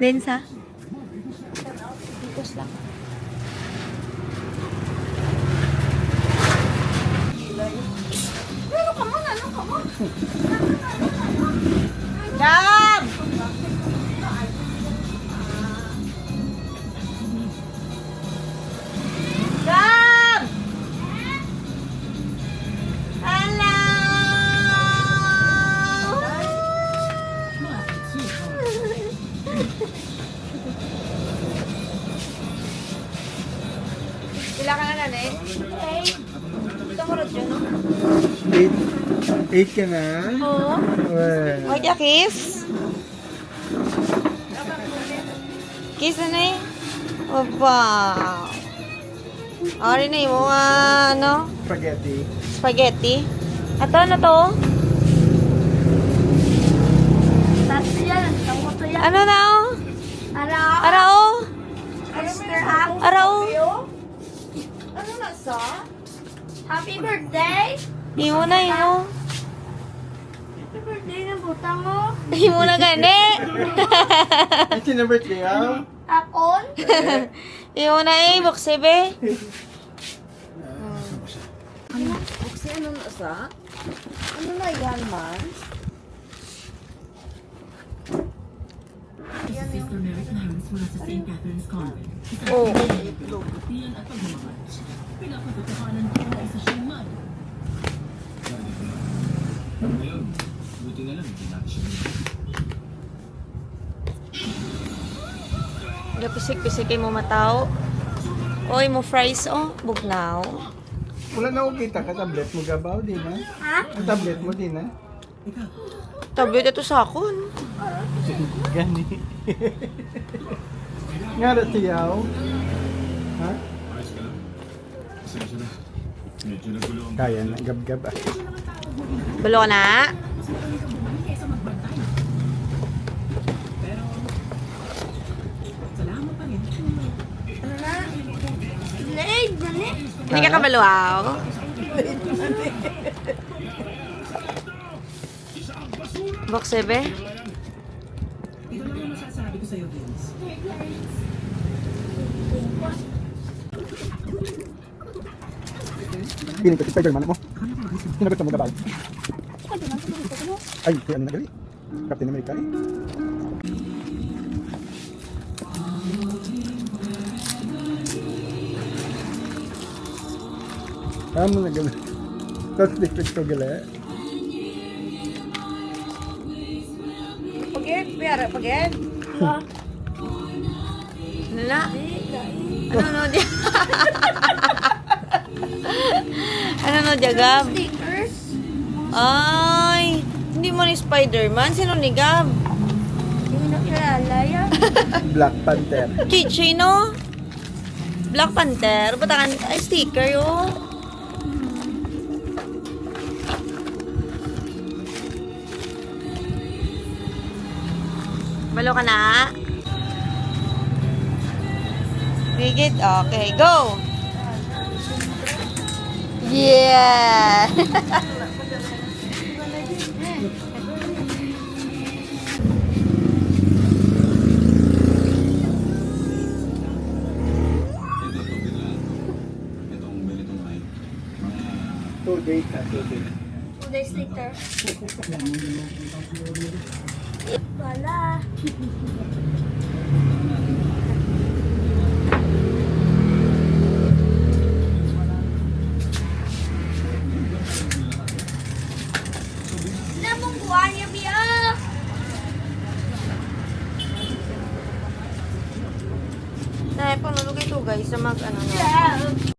Densa. Ikos lang. Ano ka mo? Ano ka mo? Jam! Jam! Hello! Pila ka na nanay? Ito mo rin yun, no? 8 ka na? Oo. Well, Huwag ya kiss. Kiss na eh. Opa. Ari na yung mga ano, spaghetti. spaghetti. Ato ano to? Tapos yan. Tawag ko yan. Ano na oh? Ara. Arao? Mr. Apple. Arao? Ano na sa? Happy birthday! Imo na imo. Happy birthday na butang mo. Imo na gani. Ay, sinabirthday ah? Akon. Imo na eh, buksebe. Kasi ano na sa? Ano na yan man? Sister Mary Clarence mula sa St. Catherine's Convent. Oh. Iyan at pagmamahal. Pinapagkakalan ko na isa siyang man. Ngayon, buti na lang, hindi natin siya Gapisik-pisik mo matao. Oy, mo fries oh, bugnaw. Wala na akong kita ka tablet mo gabaw, di na? Ha? Ang tablet mo, di na? Tablet ito sa akon. Gani. Nga na siyaw. Ha? ayos ka lang. Pasensya na. Medyo nagulo ang Kaya na, gab-gab ah. Bulo ka na. Ano na? Laid, gani. Hindi ka kabaluaw. Buksebe. Ito lang ang masasabi ko sa'yo, Vince. Piling ko si Spider-Man mo. Sinagot mo gabaw. Ay, si ano na gali? Captain America eh. Amo na gali. Tapos dikit ko gali. Pagit, piyara, pagit. Ano na? Ano no, di? Ano no, Jagab? Stickers. Ay, hindi mo ni Spider-Man. Sino ni Gab? Hindi mo na kilala yan. Black Panther. Chichi, no? Black Panther. Batangan, ay, sticker yun. Balo ka na? Rigid? Okay, go! Yeah! itong ganitong ay. 2 days na, 2 days. 2 days later. Wala. Namang buwan niya, Bia! Dahil panulog ito guys sa mag ano na. Yeah.